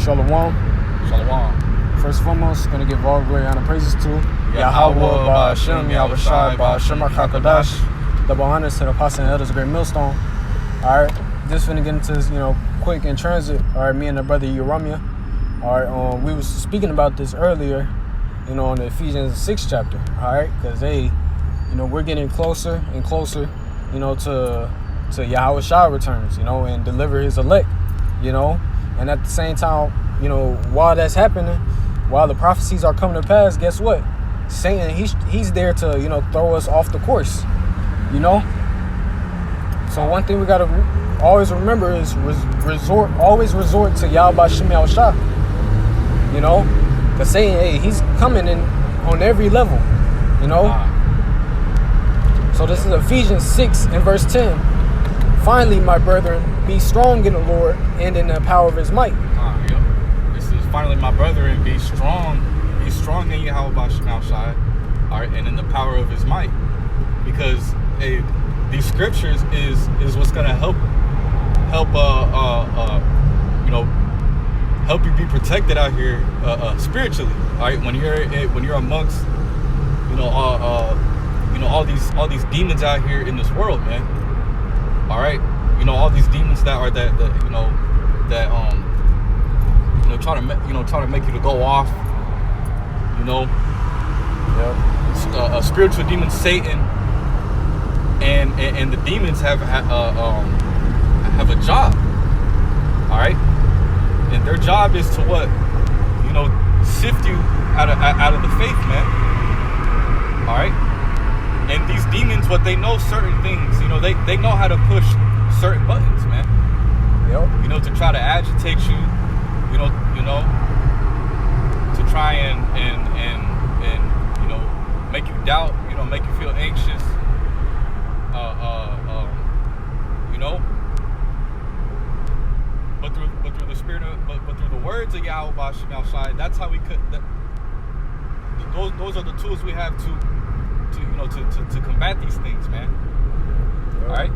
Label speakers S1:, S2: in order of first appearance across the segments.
S1: Shalom.
S2: Shalom.
S1: First and foremost, going to give all glory, honor, praises to Yahweh, Ba'ashem, Yahweh Shai, Ba'ashem HaKadosh. Double honors to the apostles and elders of Great Millstone. Alright, just finna get into, quick in transit. Alright, me and the brother Yeromia. Alright, we was speaking about this earlier, in the Ephesians 6 chapter. Alright, because we're getting closer and closer, to Yahweh Shai returns, and deliver his elect, And at the same time, while that's happening, while the prophecies are coming to pass, guess what? Satan, he's there to, throw us off the course, So one thing we got to always remember is always resort to Yahweh Shem Yahweh Shai, Because Satan, hey, he's coming in on every level, So this is Ephesians 6 and verse 10. Finally, my brethren, be strong in the Lord and in the power of his might.
S2: This is finally, my brethren, be strong in Yahweh Shema Shai, all right, and in the power of his might. Because these scriptures is what's gonna help help you be protected out here spiritually. All right, when you're amongst all these demons out here in this world, man. All right, all these demons that try to make you to go off, a spiritual demon, Satan, and the demons have a job. All right, and their job is to what, sift you out of the faith, man. All right. And these demons, what they know certain things, they know how to push certain buttons, man.
S1: Yep.
S2: To try to agitate you, to try and make you doubt, make you feel anxious, but through the spirit of, but through the words of Yahweh Shem Shai, that's how we could. Those are the tools we have to combat these things, man. Yep. All right.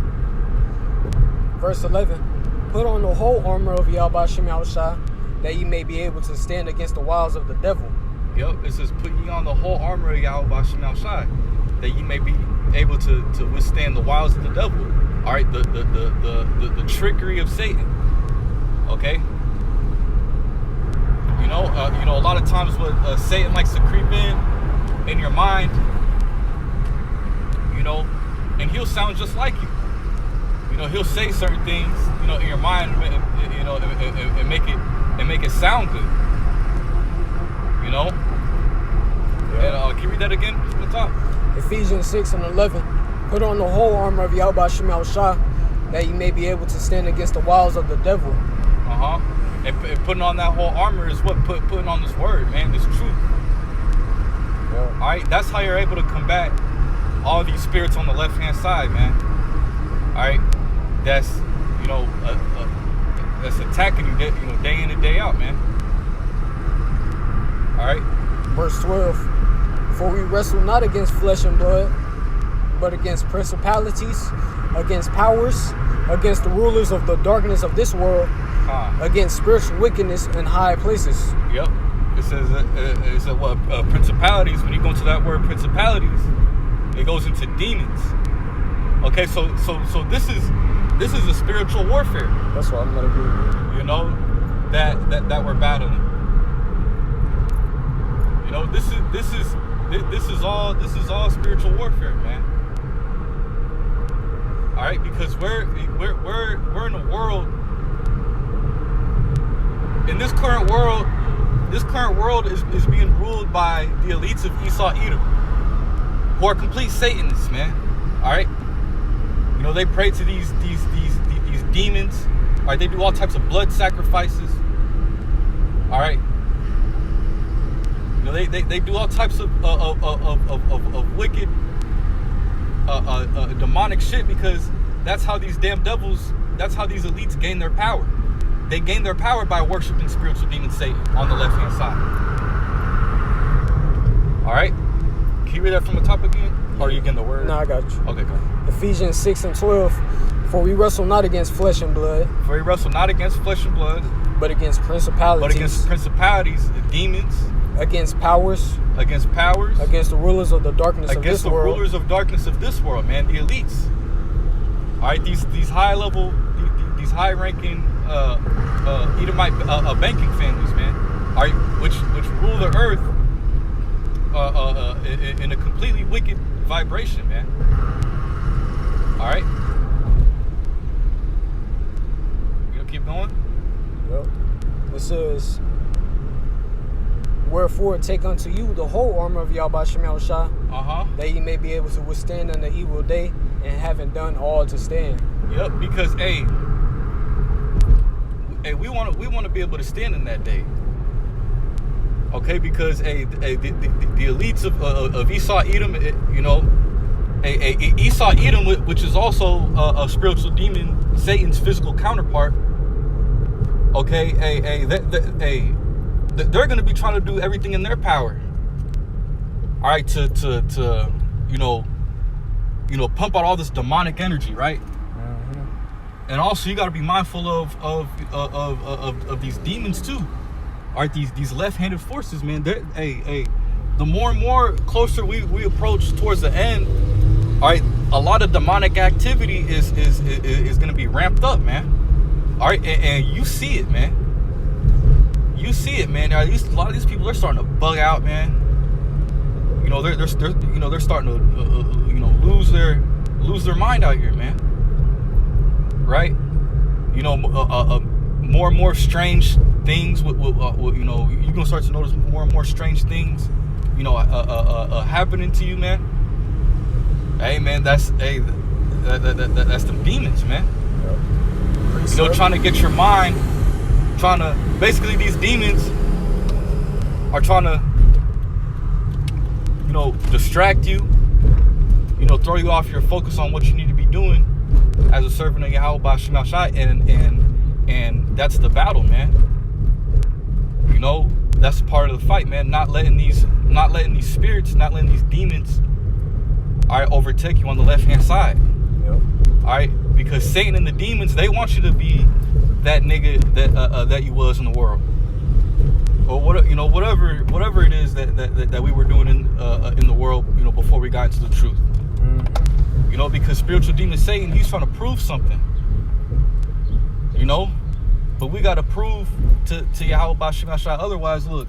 S1: Verse 11. Put on the whole armor of Yahweh Shem Shai, that ye may be able to stand against the wiles of the devil.
S2: Yep. It says, put ye on the whole armor of Yahweh Shem Shai, that ye may be able to withstand the wiles of the devil. All right. The trickery of Satan. Okay. A lot of times what Satan likes to creep in your mind, and he'll sound just like you. He'll say certain things, in your mind, and make it sound good.
S1: Yeah.
S2: And can you read that again from the top?
S1: Ephesians 6 and 11. Put on the whole armor of Yahweh Shem Shai, that you may be able to stand against the wiles of the devil.
S2: And putting on that whole armor is what putting on this word, man, this truth.
S1: Yeah.
S2: All right, that's how you're able to combat all these spirits on the left-hand side, man. All right, that's that's attacking you, day in and day out, man. All right.
S1: Verse 12. For we wrestle not against flesh and blood, but against principalities, against powers, against the rulers of the darkness of this world, against spiritual wickedness in high places.
S2: Yep. It says what principalities. When you go into that word principalities, it goes into demons. Okay, so this is a spiritual warfare.
S1: That's what I'm gonna do.
S2: That we're battling. This is all spiritual warfare, man. All right, because we're in a world. In this current world is being ruled by the elites of Esau Edom, who are complete Satanists, man. All right, they pray to these demons. All right, they do all types of blood sacrifices. All right, they do all types of wicked, demonic shit, because that's how these damn devils. That's how these elites gain their power. They gain their power by worshiping spiritual demon Satan on the left-hand side. All right? Can you read that from the top again? Or are you getting the word?
S1: No, I got you.
S2: Okay, go ahead.
S1: Ephesians 6 and 12. For we wrestle not against flesh and blood,
S2: For we wrestle not against flesh and blood,
S1: but against principalities,
S2: but against principalities, the demons,
S1: against powers,
S2: against
S1: against the rulers of the darkness of
S2: against
S1: this
S2: the
S1: world,
S2: rulers of darkness of this world, man, the elites. All right, these high level, these high ranking Edomite banking families, man, all right, which rule the earth in a completely wicked vibration, man. All right, you gonna keep going?
S1: Yep. It says, wherefore take unto you the whole armor of Yahweh Shem Yahushua, that ye may be able to withstand in the evil day, and having done all to stand.
S2: Yep, because hey, we want to be able to stand in that day. Okay, because the elites of Esau Edom, Esau Edom, which is also a spiritual demon, Satan's physical counterpart. Okay, they're going to be trying to do everything in their power. All right, to pump out all this demonic energy, right?
S1: Mm-hmm.
S2: And also, you got to be mindful of these demons too. All right, these left-handed forces, man. The more and more closer we approach towards the end, all right, a lot of demonic activity is going to be ramped up, man. All right, and you see it, man. You see it, man. A lot of these people are starting to bug out, man. They're starting to lose their mind out here, man. Right? More and more strange things. You're gonna start to notice more and more strange things, happening to you, man. Hey, man, that's the demons, man. Trying to get your mind, basically these demons are trying to, distract you, throw you off your focus on what you need to be doing as a servant of Yahweh Shem Yahushua, and that's the battle, man. That's part of the fight, man. Not letting these spirits, not letting these demons, all right, overtake you on the left-hand side.
S1: Yep.
S2: All right, because Satan and the demons, they want you to be that nigga that you was in the world, or whatever it is that we were doing in the world, before we got into the truth.
S1: Mm-hmm.
S2: Because spiritual demon Satan, he's trying to prove something. But we got to prove to Yahweh Shem Yahushua. Otherwise, look,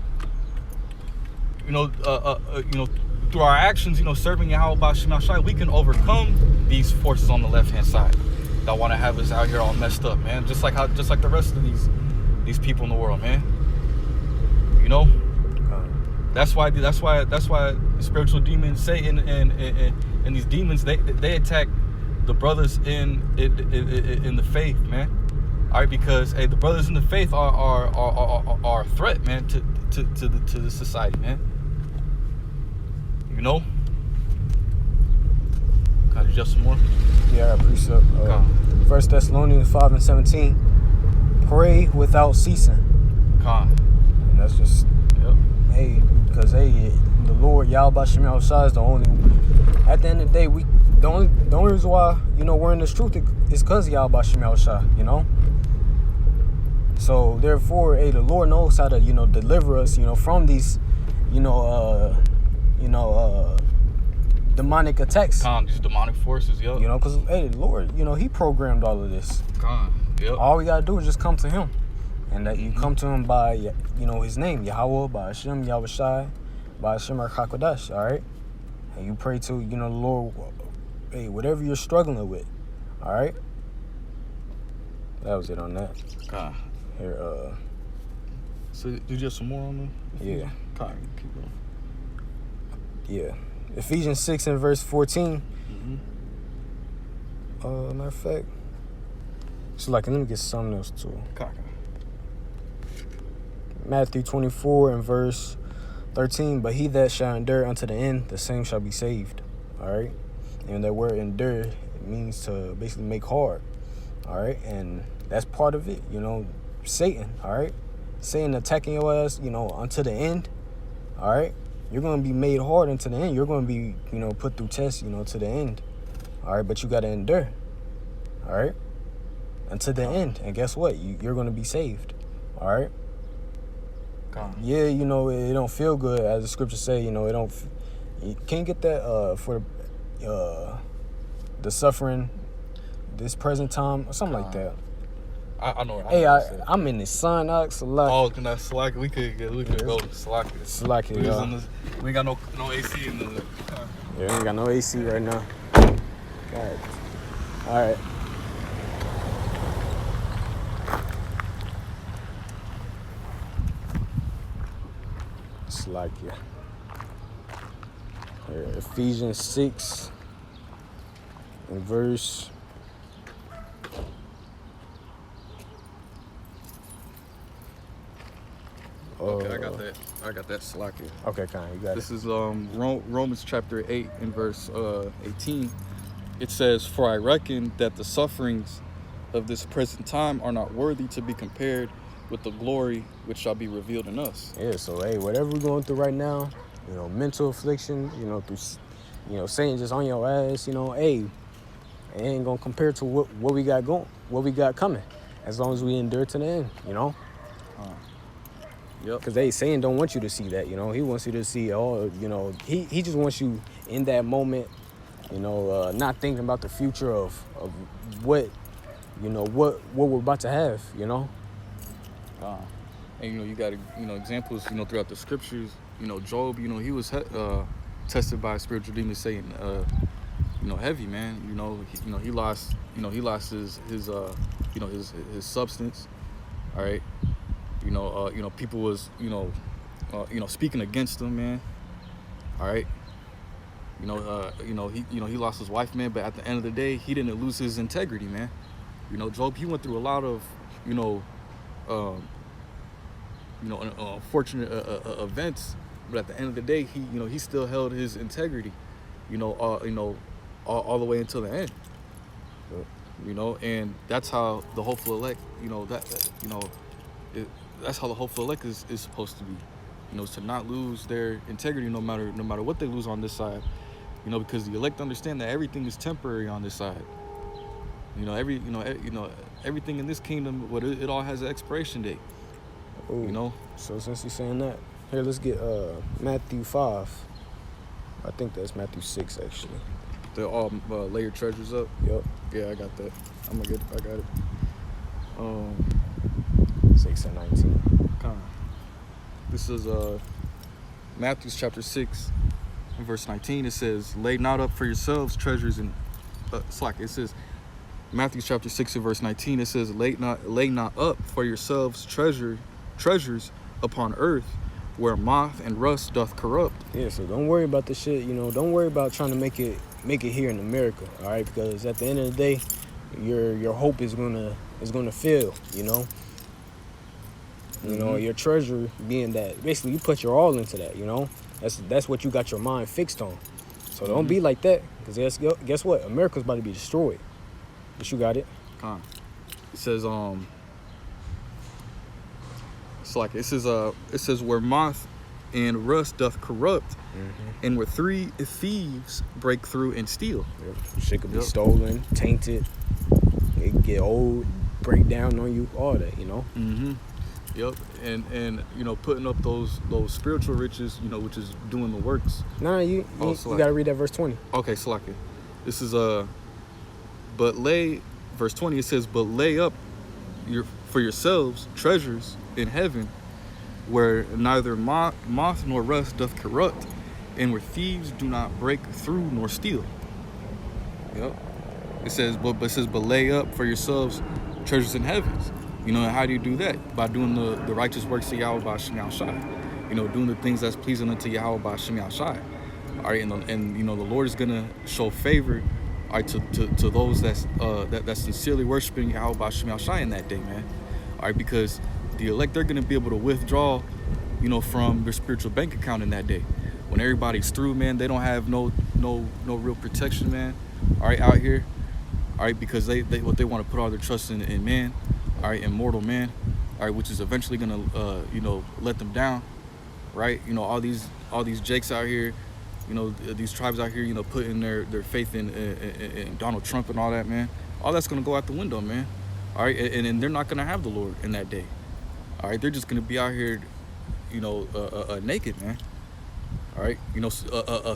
S2: through our actions, serving Yahweh Shem Yahushua, we can overcome these forces on the left-hand side that want to have us out here all messed up, man. Just like the rest of these people in the world, man. That's why spiritual demons, Satan, and these demons, they attack the brothers in the faith, man. All right, because the brothers in the faith are a threat, man, to the society, man. Can I do just some more?
S1: Yeah, I appreciate 1 Thessalonians 5:17. Pray without ceasing. And that's just, because the Lord Yahweh Shem Yahushua is the only. At the end of the day, the only reason why we're in this truth is because Yahweh Shem Yahushua. So therefore, the Lord knows how to deliver us from these demonic attacks.
S2: These demonic forces, yo.
S1: Because the Lord, He programmed all of this.
S2: Yep.
S1: All we gotta do is just come to Him, and that you come to Him by His name, Yahweh, by Hashem, Yahushai, by Hashem HaKadosh. All right, and you pray to the Lord, whatever you're struggling with. All right, that was it on that. Here,
S2: so do just some more on them.
S1: Yeah.
S2: Keep going.
S1: Yeah. Ephesians 6 and verse 14.
S2: Mm-hmm.
S1: Matter of fact. So let me get something else too. Matthew 24 and verse 13. But he that shall endure unto the end, the same shall be saved. All right. And that word endure, it means to basically make hard. All right. And that's part of it. Satan. All right. Satan attacking your ass, unto the end. All right. You're going to be made hard until the end. You're going to be, put through tests, to the end. All right, but you got to endure. All all right, until the end. And guess what? You're going to be saved, all right? Yeah, you know, it don't feel good, as the scriptures say, you know, you can't get that for the suffering, this present time, or something like that.
S2: I know.
S1: Hey, I'm in the sun, Salaki.
S2: Oh, can I Salaki? We could go Salaki.
S1: Salaki, yeah.
S2: We ain't got no AC in the car.
S1: Yeah, we ain't got no AC right now. God. All right. Salaki. Ephesians 6 and verse.
S2: Okay, I got that Salaki.
S1: Okay, Khan, you got
S2: This is Romans chapter 8 and verse 18. It says, "For I reckon that the sufferings of this present time are not worthy to be compared with the glory which shall be revealed in us."
S1: Yeah, so hey, whatever we're going through right now, you know, mental affliction, you know, through, you know, Satan just on your ass, you know, hey, it ain't gonna compare to what we got going, what we got coming, as long as we endure to the end, you know.
S2: Yep.
S1: Because hey, Satan don't want you to see that, you know. He wants you to see, you know, he just wants you in that moment, you know, not thinking about the future of what, you know, what we're about to have, you know.
S2: And you know, you got examples, you know, throughout the scriptures. You know, Job, you know, he was tested by spiritual demons, saying, you know, heavy, man. He lost his substance. All right. You know, people was, speaking against him, man. All right. He lost his wife, man. But at the end of the day, he didn't lose his integrity, man. You know, Job, he went through a lot of, unfortunate events. But at the end of the day, he still held his integrity, all the way until the end. You know, and that's how the hopeful elect, that's how the hopeful elect is supposed to be, is to not lose their integrity no matter what they lose on this side, because the elect understand that everything is temporary on this side. Everything in this kingdom, it all has an expiration date.
S1: Ooh. So since you're saying that, here, let's get Matthew 5. I think that's Matthew 6, actually.
S2: They're all lay your treasures up.
S1: Yep.
S2: Yeah, I got that. I got it.
S1: 6 and 19.
S2: This is Matthew chapter 6 and verse 19. It says, "Lay not up for yourselves treasures in It says, Matthew chapter 6 and verse 19. It says, lay not up for yourselves treasures upon earth, where moth and rust doth corrupt."
S1: Yeah, so don't worry about the shit. Don't worry about trying to make it here in America. All right, because at the end of the day, your hope is gonna fail. Your treasure being that basically you put your all into that. That's what you got your mind fixed on. So don't be like that, because guess what? America's about to be destroyed. But you got it.
S2: It says it says where moth and rust doth corrupt, and where three thieves break through and steal.
S1: Yep. Shit could be stolen, tainted, it get old, break down on you, all that.
S2: Yep, and putting up those spiritual riches, which is doing the works.
S1: No, you gotta read that verse 20.
S2: Okay, Salaki. This is verse 20. It says, "But lay up for yourselves treasures in heaven, where neither moth nor rust doth corrupt, and where thieves do not break through nor steal." Yep. It says, but lay up for yourselves treasures in heavens. How do you do that? By doing the righteous works of Yahweh by Shem Yahshai. Doing the things that's pleasing unto Yahweh by Shem Yahshai. All right, and the Lord is gonna show favor, all right, to those that sincerely worshiping Yahweh by Shem Yahshai in that day, man. All right, because the elect, they're gonna be able to withdraw, from their spiritual bank account in that day. When everybody's through, man, they don't have no real protection, man. All right, out here. All right, because they want to put all their trust in man. All right, in mortal man. All right, which is eventually gonna let them down. Right, all these jakes out here, these tribes out here, putting their faith in Donald Trump and all that, man. all that's gonna go out the window, man. All right, and they're not gonna have the Lord in that day. All right, they're just gonna be out here, naked, man. All right,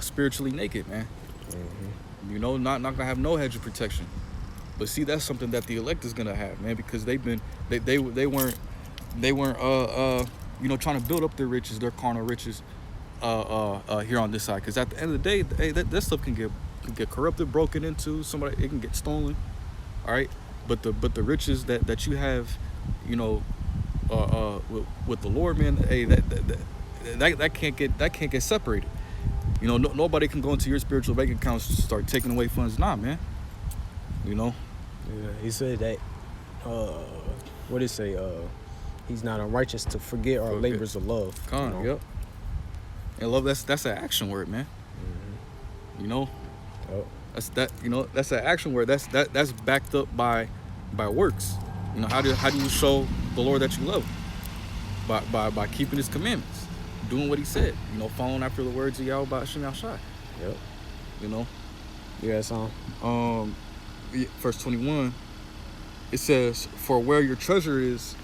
S2: spiritually naked, man.
S1: Mm-hmm.
S2: Not gonna have no hedge of protection. But see, that's something that the elect is gonna have, man, because they weren't trying to build up their riches, their carnal riches, here on this side. Because at the end of the day, hey, that stuff can get corrupted, broken into. It can get stolen. All right, but the riches that you have, with the Lord, man, hey, that can't get separated. Nobody can go into your spiritual bank accounts and start taking away funds. Nah, man.
S1: Yeah, he said that. What did it say? He's not unrighteous to forget our labors of love.
S2: Yep. And love, that's an action word, man.
S1: Mm-hmm.
S2: Yep. That's an action word. That's backed up by works. How do you show the Lord that you love him? By keeping his commandments, doing what he said. Following after the words of Yahweh Ba'ashem Yahushua.
S1: Yep.
S2: You got a song? Verse 21. It says, "For where your treasure is,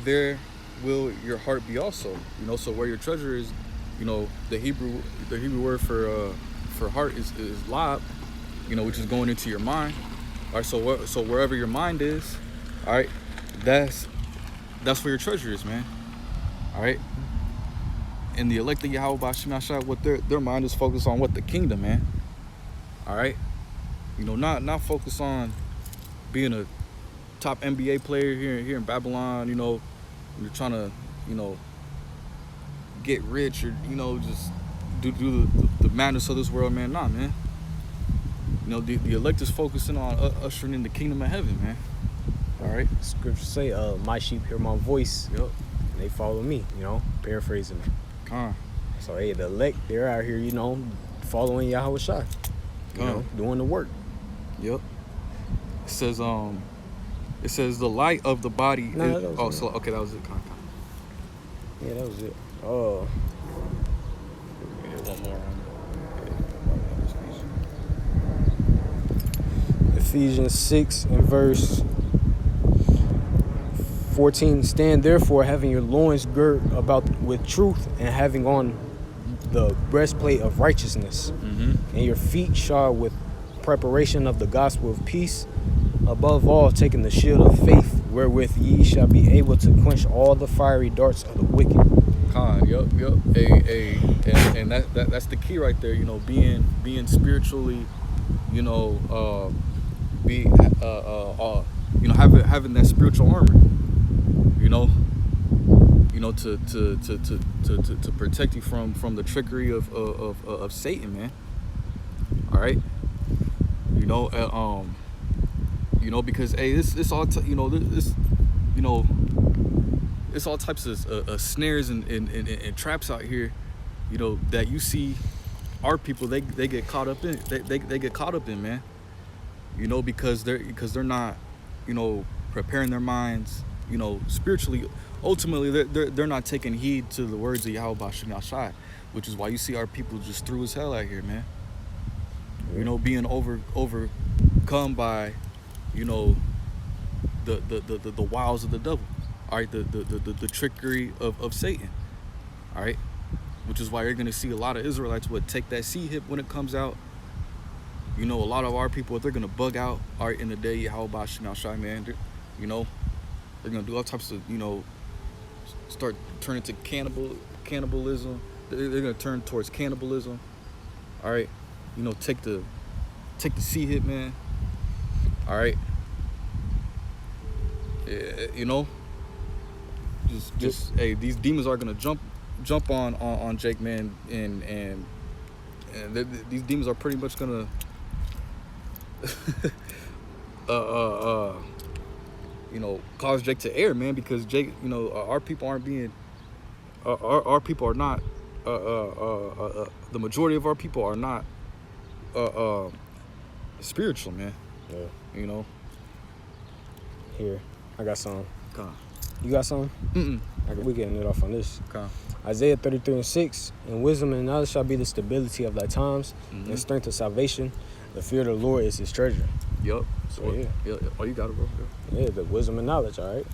S2: there will your heart be also." So where your treasure is, the Hebrew word for heart is lab, which is going into your mind. All right, so wherever your mind is, all right, that's where your treasure is, man. All right. And the elect of Yahweh Ba'ashem Yahushua, what their mind is focused on, what the kingdom, man. All right. Not focus on being a top NBA player here in Babylon. You're trying to, get rich or just do the madness of this world, man. Nah, man. The elect is focusing on ushering in the kingdom of heaven, man. All right.
S1: Scripture say, "My sheep hear my voice.
S2: Yep.
S1: And they follow me." Paraphrasing. So hey, the elect, they're out here, following Yahweh Shai. Doing the work.
S2: Yep. It says the light of the body.
S1: That was
S2: it.
S1: Yeah, that was it. Oh.
S2: One more.
S1: Ephesians 6 and verse 14. "Stand therefore, having your loins girt about with truth, and having on the breastplate of righteousness, and your feet shod with preparation of the gospel of peace. Above all, taking the shield of faith, wherewith ye shall be able to quench all the fiery darts of the wicked."
S2: Yep. And that's the key right there. Being spiritually, having that spiritual armor. To protect you from the trickery of Satan, man. All right. Because hey, this all it's all types of snares and traps out here, that you see our people they get caught up in. They get caught up in, man. Because they're not, preparing their minds, spiritually. Ultimately, they're not taking heed to the words of Yahweh Ba'ashem Yahushua, which is why you see our people just through as hell out here, man. Being overcome by, the wiles of the devil. All right, the trickery of Satan. All right, which is why you're gonna see a lot of Israelites would take that sea hip when it comes out. A lot of our people, they're gonna bug out. All right, in the day, Yahweh Ba'ashem Yahushua, man. They're gonna do all types of, start turning to cannibalism. They're gonna turn towards cannibalism. All right, take the sea hit, man. All right, just hey, these demons are gonna jump on Jake, man, and these demons are pretty much gonna cause Jake to err, man, because Jake, our people aren't being, our people are not, the majority of our people are not, spiritual, man.
S1: Yeah. Here, I got some.
S2: Come.
S1: You got some? We getting it off on this.
S2: Come.
S1: Isaiah 33 and 6. "And wisdom and knowledge shall be the stability of thy times, and strength of salvation. The fear of the Lord is his treasure."
S2: Yup.
S1: So yeah.
S2: Oh, you got it, bro.
S1: Yeah, the wisdom and knowledge, all right?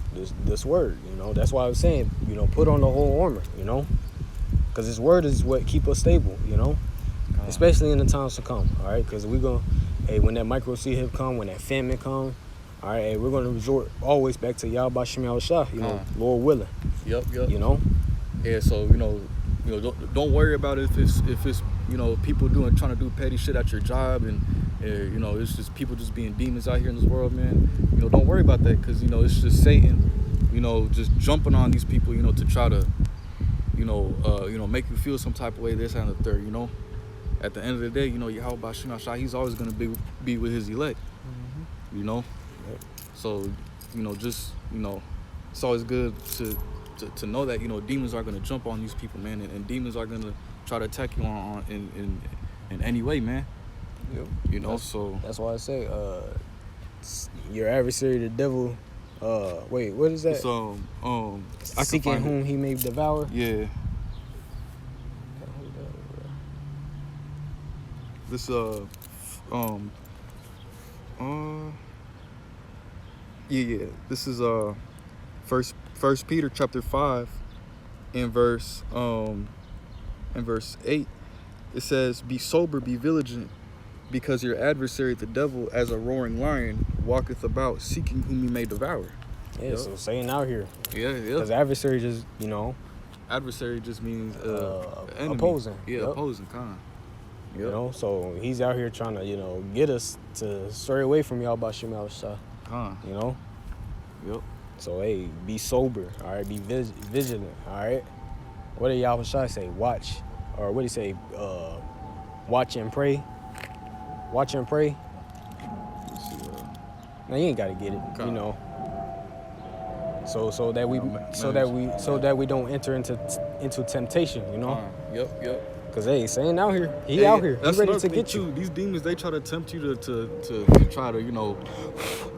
S1: This word, you know, that's why I was saying, you know, put on the whole armor, you know? Because this word is what keep us stable, you know? Especially in the times to come, all right? Because we're going to, hey, when that micro sea hit come, when that famine come, all right, hey, we're going to resort always back to Yahweh Shem Yahushua, you know, Lord willing.
S2: Yep.
S1: You know?
S2: Yeah, so, you know, don't worry about it if it's you know, people trying to do petty shit at your job, and you know, it's just people just being demons out here in this world, man. You know, don't worry about that, because, you know, it's just Satan, you know, just jumping on these people, you know, to try to, you know, make you feel some type of way, this and the third, you know. At the end of the day, you know, Yahweh Bashim Yahshua, he's always going to be with his elect, you know.
S1: Yep.
S2: So, you know, just, you know, it's always good to know that, you know, demons are going to jump on these people, man, and demons are going to try to attack you in any way, man.
S1: Yep.
S2: You know, so
S1: that's why I say, your adversary, the devil. Wait, what is that?
S2: It's
S1: seeking whom he may devour.
S2: Yeah. This This is First Peter chapter 5 in verse 8. It says, "Be sober, be vigilant, because your adversary the devil, as a roaring lion, walketh about, seeking whom he may devour."
S1: Yeah,
S2: Yep.
S1: so Satan out here.
S2: Yeah.
S1: Because adversary just, you know,
S2: Adversary just means enemy.
S1: Opposing.
S2: Yeah,
S1: Yep.
S2: opposing, kind of. Yep.
S1: You know, so he's out here trying to, you know, get us to stray away from Yahweh Shem Yahushua. You know?
S2: Yep.
S1: So, hey, be sober, all right? Be vigilant, all right? What did Yahushua say? Watch. Or what did he say? Watch and pray. Watch and pray.
S2: Let's see,
S1: Now, you ain't got to get it, you know. So that we don't enter into temptation, you know?
S2: Yep.
S1: Cause hey, Satan out here, he out here,
S2: That's
S1: he ready to
S2: thing
S1: get
S2: too.
S1: you.
S2: These demons, they try to tempt you to try to, you know,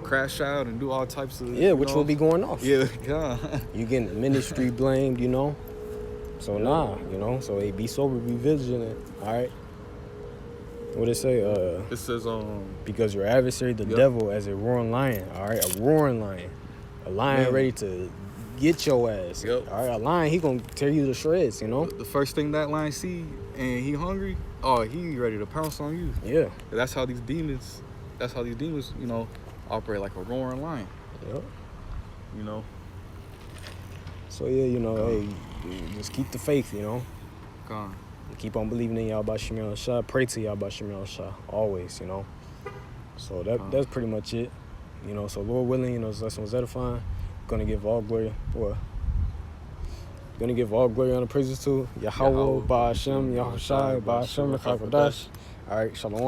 S2: crash out and do all types of
S1: Which will be going off.
S2: Yeah.
S1: You getting the ministry blamed, you know. So nah, you know. So hey, be sober, be vigilant. All right. What it say?
S2: It says
S1: because your adversary, the devil, as a roaring lion. All right, a roaring lion, a lion ready to get your ass.
S2: Yep.
S1: All right, a lion, he gonna tear you to shreds, you know.
S2: The first thing that lion see and he hungry, he ready to pounce on you.
S1: Yeah.
S2: That's how these demons, you know, operate, like a roaring lion.
S1: Yep.
S2: You know.
S1: So yeah, you know, hey, just keep the faith, you know. Keep on believing in Yahweh Shem Yahushua. Pray to Yahweh Shem Yahushua always, you know. So that's pretty much it, you know. So Lord willing, you know, this lesson was edifying. Gonna give all glory, Gonna give all glory and praises to Yahweh, Ba'ashem, Yahushua, Ba'ashem, Chakadash. All right, shalom.